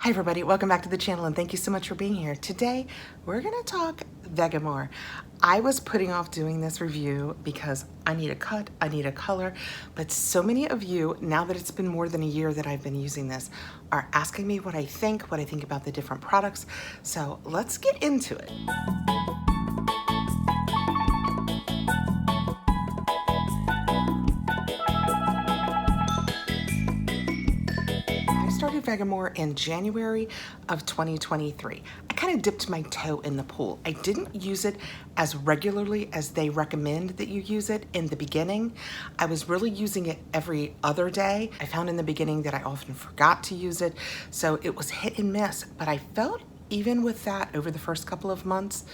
Hi everybody, welcome back to the channel and thank you so much for being here. Today, we're gonna talk Vegamour. I was putting off doing this review because I need a cut, I need a color, but so many of you, now that it's been more than a year that I've been using this, are asking me what I think about the different products. So let's get into it. I started Vegamour in January of 2023. I kind of dipped my toe in the pool. I didn't use it as regularly as they recommend that you use it in the beginning. I was really using it every other day. I found in the beginning that I often forgot to use it, so it was hit and miss, but I felt even with that over the first couple of months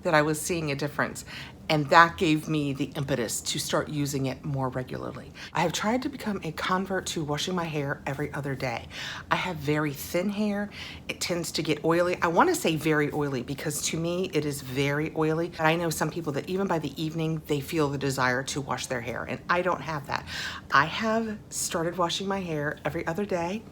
that I was seeing a difference. And that gave me the impetus to start using it more regularly. I have tried to become a convert to washing my hair every other day. I have very thin hair. It tends to get oily. I want to say very oily because to me it is very oily. But I know some people that even by the evening they feel the desire to wash their hair, and I don't have that. I have started washing my hair every other day.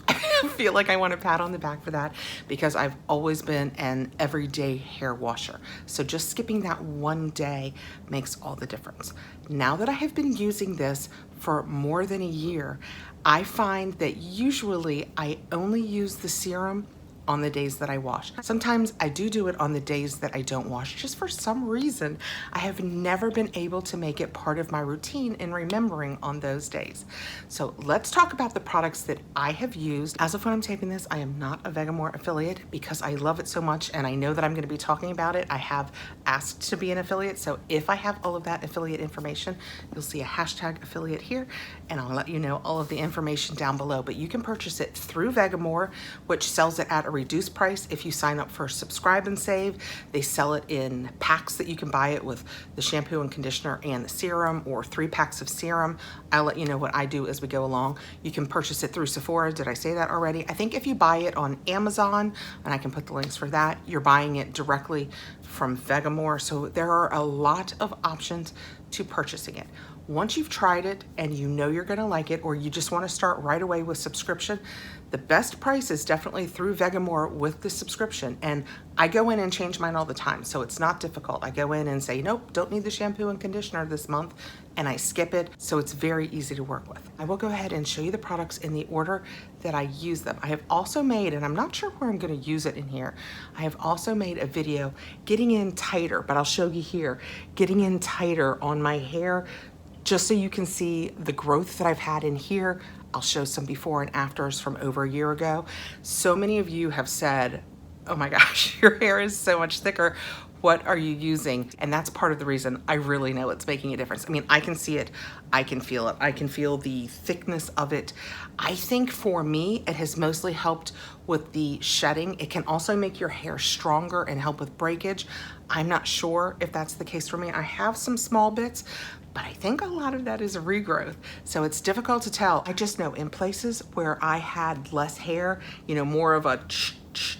I feel like I want a pat on the back for that because I've always been an everyday hair washer. So just skipping that one day makes all the difference. Now that I have been using this for more than a year, I find that usually I only use the serum on the days that I wash. Sometimes I do it on the days that I don't wash. Just for some reason, I have never been able to make it part of my routine in remembering on those days. So let's talk about the products that I have used. As of when I'm taping this, I am not a Vegamour affiliate because I love it so much and I know that I'm gonna be talking about it. I have asked to be an affiliate, so if I have all of that affiliate information, you'll see a hashtag affiliate here, and I'll let you know all of the information down below. But you can purchase it through Vegamour, which sells it at a reduced price if you sign up for Subscribe and Save. They sell it in packs that you can buy it with the shampoo and conditioner and the serum, or 3 packs of serum. I'll let you know what I do as we go along. You can purchase it through Sephora. Did I say that already? I think if you buy it on Amazon, and I can put the links for that, you're buying it directly from Vegamour. So there are a lot of options to purchasing it. Once you've tried it and you know you're gonna like it, or you just wanna start right away with subscription, the best price is definitely through Vegamour with the subscription. And I go in and change mine all the time, so it's not difficult. I go in and say, nope, don't need the shampoo and conditioner this month, and I skip it, so it's very easy to work with. I will go ahead and show you the products in the order that I use them. I have also made, and I'm not sure where I'm gonna use it in here, I have also made a video getting in tighter, but I'll show you here, getting in tighter on my hair, just so you can see the growth that I've had in here. I'll show some before and afters from over a year ago. So many of you have said, oh my gosh, your hair is so much thicker. What are you using? And that's part of the reason I really know it's making a difference. I mean, I can see it, I can feel it, I can feel the thickness of it. I think for me, it has mostly helped with the shedding. It can also make your hair stronger and help with breakage. I'm not sure if that's the case for me. I have some small bits, but I think a lot of that is a regrowth. So it's difficult to tell. I just know in places where I had less hair, you know, more of a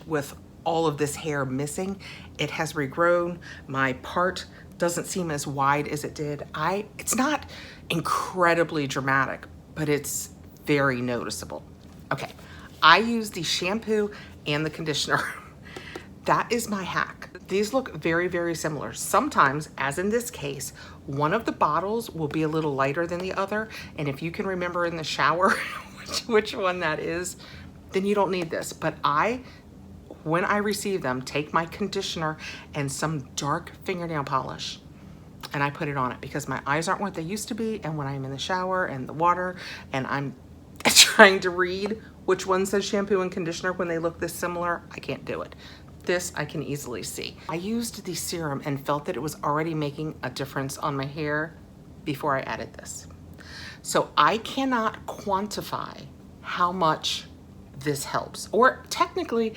with all of this hair missing, it has regrown. My part doesn't seem as wide as it did. It's not incredibly dramatic, but it's very noticeable. Okay, I use the shampoo and the conditioner. That is my hack. These look very, very similar. Sometimes, as in this case, one of the bottles will be a little lighter than the other, and if you can remember in the shower which one that is, then you don't need this. But when I receive them, take my conditioner and some dark fingernail polish, and I put it on it because my eyes aren't what they used to be, and when I'm in the shower and the water and I'm trying to read which one says shampoo and conditioner when they look this similar, I can't do it. This I can easily see. I used the serum and felt that it was already making a difference on my hair before I added this. So I cannot quantify how much this helps, or technically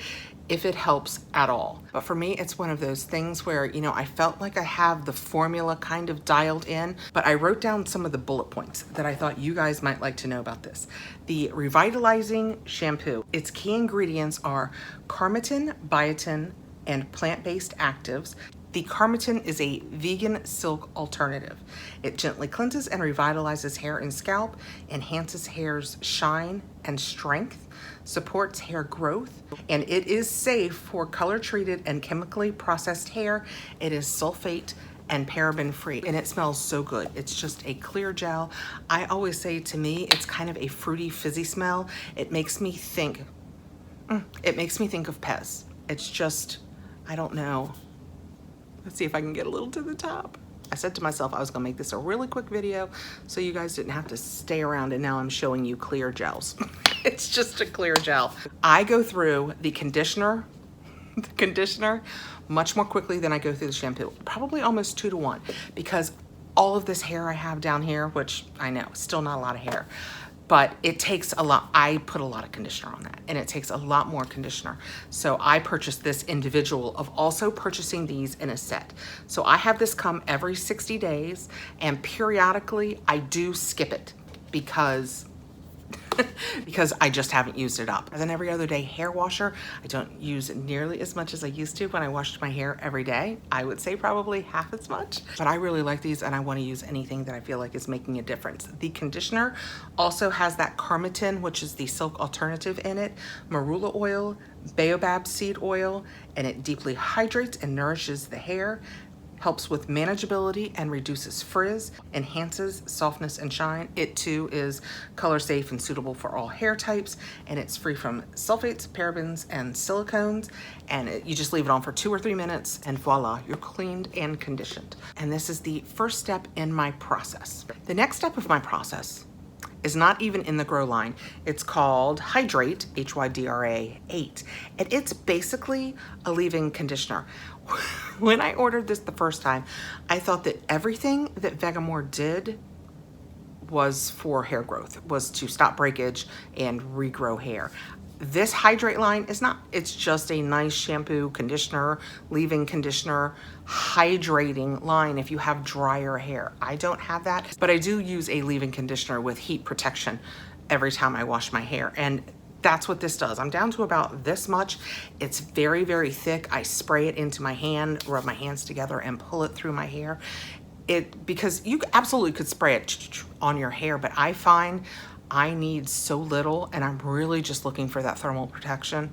if it helps at all. But for me, it's one of those things where, you know, I felt like I have the formula kind of dialed in, but I wrote down some of the bullet points that I thought you guys might like to know about this. The revitalizing shampoo, its key ingredients are carmitin, biotin, and plant-based actives. The Carmitin is a vegan silk alternative. It gently cleanses and revitalizes hair and scalp, enhances hair's shine and strength, supports hair growth, and it is safe for color-treated and chemically processed hair. It is sulfate and paraben free, and it smells so good. It's just a clear gel. I always say, to me, it's kind of a fruity, fizzy smell. It makes me think of Pez. It's just, I don't know. Let's see if I can get a little to the top. I said to myself I was gonna make this a really quick video so you guys didn't have to stay around, and now I'm showing you clear gels. It's just a clear gel. I go through the conditioner much more quickly than I go through the shampoo, probably almost 2 to 1, because all of this hair I have down here, which I know, still not a lot of hair, but it takes a lot. I put a lot of conditioner on that, and it takes a lot more conditioner. So I purchased this individual of also purchasing these in a set. So I have this come every 60 days, and periodically I do skip it because because I just haven't used it up. As an every other day hair washer, I don't use nearly as much as I used to when I washed my hair every day. I would say probably half as much, but I really like these, and I want to use anything that I feel like is making a difference. The conditioner also has that Carmitin, which is the silk alternative in it, marula oil, baobab seed oil, and it deeply hydrates and nourishes the hair, helps with manageability and reduces frizz, enhances softness and shine. It too is color safe and suitable for all hair types, and it's free from sulfates, parabens, and silicones. And you just leave it on for 2 or 3 minutes, and voila, you're cleaned and conditioned. And this is the first step in my process. The next step of my process is not even in the Grow line. It's called Hydrate, Hydrate 8, and it's basically a leave-in conditioner. When I ordered this the first time, I thought that everything that Vegamour did was for hair growth, was to stop breakage and regrow hair. This Hydrate line is not. It's just a nice shampoo, conditioner, leave-in conditioner, hydrating line if you have drier hair. I don't have that, but I do use a leave-in conditioner with heat protection every time I wash my hair, and that's what this does. I'm down to about this much. It's very, very thick. I spray it into my hand, rub my hands together, and pull it through my hair. Because you absolutely could spray it on your hair, but I find I need so little, and I'm really just looking for that thermal protection.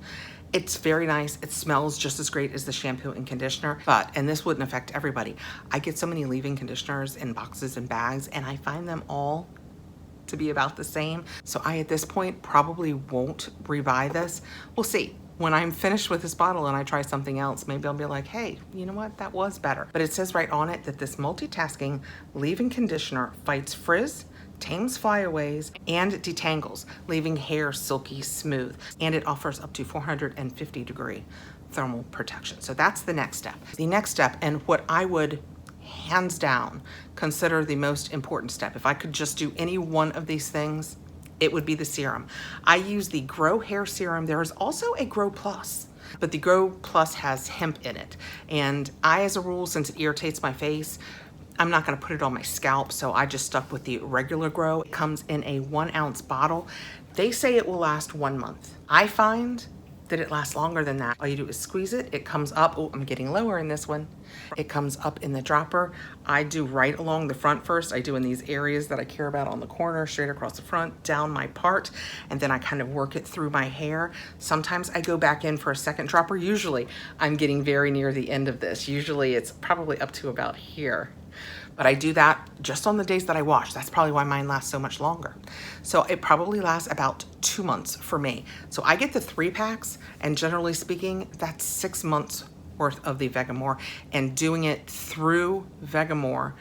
It's very nice. It smells just as great as the shampoo and conditioner, and this wouldn't affect everybody. I get so many leave-in conditioners in boxes and bags, and I find them all to be about the same. So I, at this point, probably won't rebuy this. We'll see. When I'm finished with this bottle and I try something else, maybe I'll be like, hey, you know what? That was better. But it says right on it that this multitasking leave-in conditioner fights frizz, tames flyaways, and detangles, leaving hair silky smooth. And it offers up to 450-degree thermal protection. So that's the next step. The next step, and what I would hands down consider the most important step, if I could just do any one of these things, it would be the serum. I use the Grow Hair Serum. There is also a Grow Plus, but the Grow Plus has hemp in it. And I, as a rule, since it irritates my face, I'm not gonna put it on my scalp, so I just stuck with the regular Grow. It comes in a 1-ounce bottle. They say it will last 1 month. I find that it lasts longer than that. All you do is squeeze it, it comes up. Oh, I'm getting lower in this one. It comes up in the dropper. I do right along the front first. I do in these areas that I care about on the corner, straight across the front, down my part, and then I kind of work it through my hair. Sometimes I go back in for a second dropper. Usually I'm getting very near the end of this. Usually it's probably up to about here. But I do that just on the days that I wash. That's probably why mine lasts so much longer. So it probably lasts about 2 months for me. So I get the 3 packs, and generally speaking, that's 6 months worth of the Vegamour. And doing it through Vegamour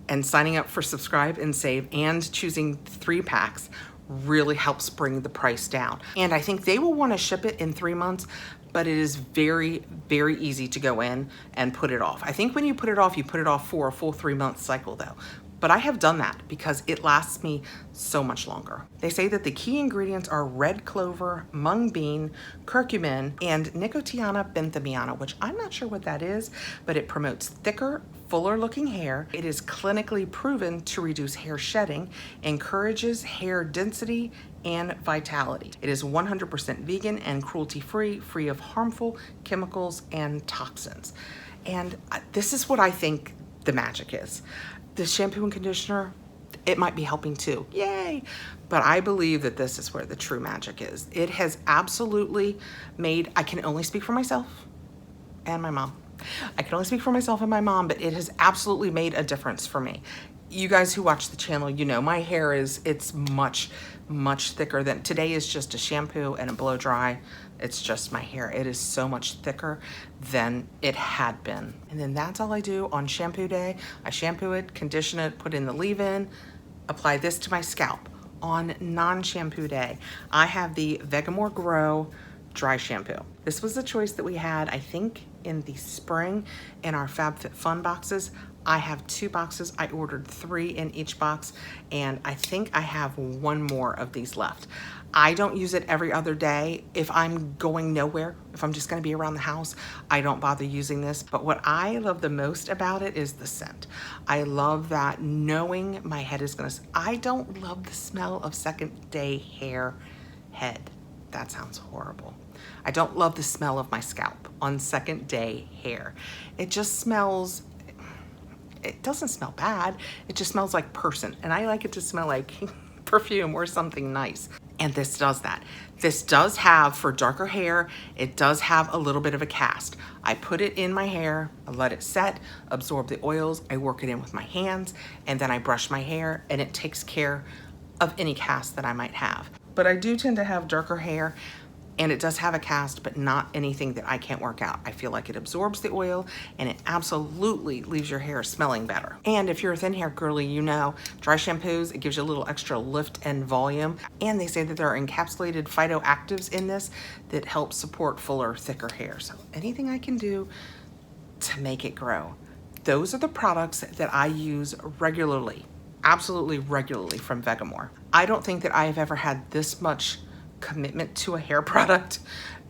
and signing up for Subscribe and Save and choosing 3 packs really helps bring the price down. And I think they will want to ship it in 3 months, but it is very, very easy to go in and put it off. I think when you put it off for a full 3-month cycle though. But I have done that because it lasts me so much longer. They say that the key ingredients are red clover, mung bean, curcumin, and Nicotiana benthamiana, which I'm not sure what that is, but it promotes thicker, fuller looking hair. It is clinically proven to reduce hair shedding, encourages hair density and vitality. It is 100% vegan and cruelty-free, free of harmful chemicals and toxins. And this is what I think the magic is. The shampoo and conditioner, it might be helping too. Yay! But I believe that this is where the true magic is. It has absolutely made, I can only speak for myself and my mom. I can only speak for myself and my mom, but it has absolutely made a difference for me. You guys who watch the channel, you know my hair it's much, much thicker than, today is just a shampoo and a blow dry. It's just my hair. It is so much thicker than it had been. And then that's all I do on shampoo day. I shampoo it, condition it, put in the leave-in, apply this to my scalp. On non-shampoo day, I have the Vegamour Grow dry shampoo. This was the choice that we had, I think, in the spring in our FabFitFun boxes. I have 2 boxes. I ordered 3 in each box, and I think I have 1 more of these left. I don't use it every other day. If I'm going nowhere, if I'm just gonna be around the house, I don't bother using this. But what I love the most about it is the scent. I love that knowing my head is gonna, I don't love the smell of second day hair head. That sounds horrible. I don't love the smell of my scalp on second day hair. It just smells, it doesn't smell bad. It just smells like person. And I like it to smell like perfume or something nice. And this does that. This does have, for darker hair, it does have a little bit of a cast. I put it in my hair, I let it set, absorb the oils, I work it in with my hands, and then I brush my hair, and it takes care of any cast that I might have. But I do tend to have darker hair, and it does have a cast, but not anything that I can't work out. I feel like it absorbs the oil, and it absolutely leaves your hair smelling better. And if you're a thin hair girly, you know, dry shampoos, it gives you a little extra lift and volume. And they say that there are encapsulated phytoactives in this that help support fuller, thicker hair. So anything I can do to make it grow. Those are the products that I use regularly, absolutely regularly from Vegamour. I don't think that I have ever had this much commitment to a hair product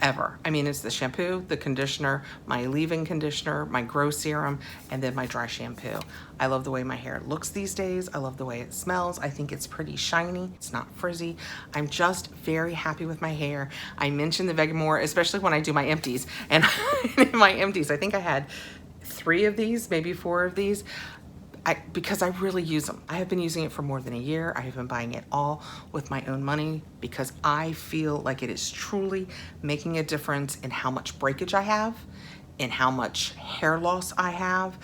ever. I mean, it's the shampoo, the conditioner, my leave-in conditioner, my grow serum, and then my dry shampoo. I love the way my hair looks these days. I love the way it smells. I think it's pretty shiny. It's not frizzy. I'm just very happy with my hair. I mentioned the Vegamour, especially when I do my empties. And in my empties, I think I had 3 of these, maybe 4 of these. Because I really use them. I have been using it for more than a year. I have been buying it all with my own money because I feel like it is truly making a difference in how much breakage I have, in how much hair loss I have,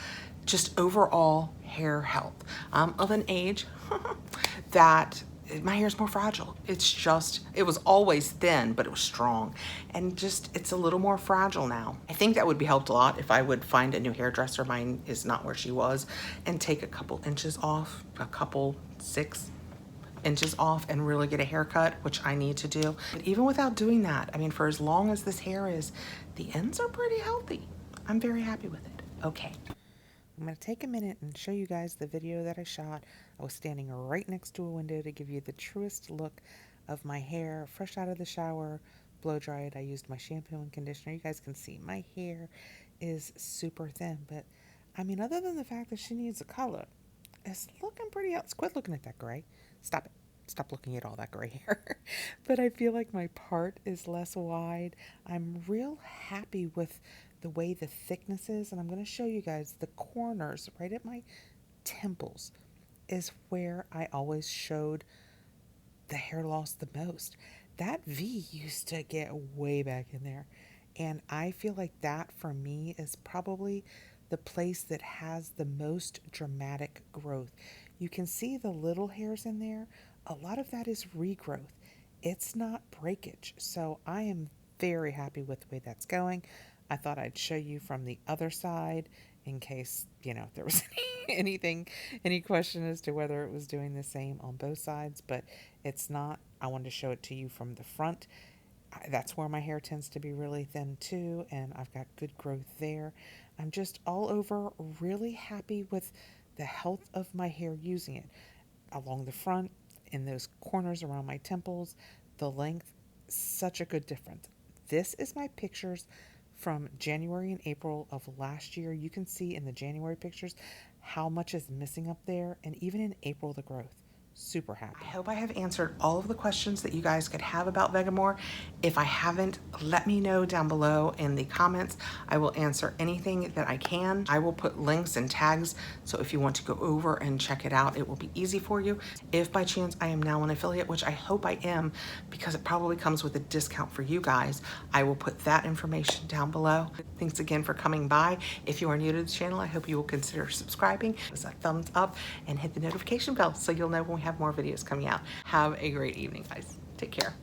just overall hair health. I'm of an age that my hair's more fragile. It's just, it was always thin, but it was strong. And just, it's a little more fragile now. I think that would be helped a lot if I would find a new hairdresser. Mine is not where she was, and take a couple inches off, a couple 6 inches off, and really get a haircut, which I need to do. But even without doing that, I mean, for as long as this hair is, the ends are pretty healthy. I'm very happy with it. Okay. I'm going to take a minute and show you guys the video that I shot. I was standing right next to a window to give you the truest look of my hair, fresh out of the shower, blow dried. I used my shampoo and conditioner. You guys can see my hair is super thin, but I mean, other than the fact that she needs a color, it's looking pretty out. Quit looking at that gray. Stop it. Stop looking at all that gray hair. But I feel like my part is less wide. I'm real happy with the way the thickness is, and I'm going to show you guys the corners right at my temples is where I always showed the hair loss the most. That V used to get way back in there, and I feel like that for me is probably the place that has the most dramatic growth. You can see the little hairs in there. A lot of that is regrowth. It's not breakage. So I am very happy with the way that's going. I thought I'd show you from the other side in case, you know, there was any question as to whether it was doing the same on both sides, but it's not. I wanted to show it to you from the front. That's where my hair tends to be really thin too, and I've got good growth there. I'm just all over really happy with the health of my hair using it. Along the front, in those corners around my temples, the length, such a good difference. This is my pictures from January and April of last year. You can see in the January pictures how much is missing up there, and even in April, the growth. super happy. I hope I have answered all of the questions that you guys could have about Vegamour. If I haven't, let me know down below in the comments. I will answer anything that I can. I will put links and tags, so if you want to go over and check it out, it will be easy for you. If by chance I am now an affiliate, which I hope I am, because it probably comes with a discount for you guys, I will put that information down below. Thanks again for coming by. If you are new to the channel, I hope you will consider subscribing, give us a thumbs up, and hit the notification bell so you'll know when we have more videos coming out. Have a great evening, guys. Take care.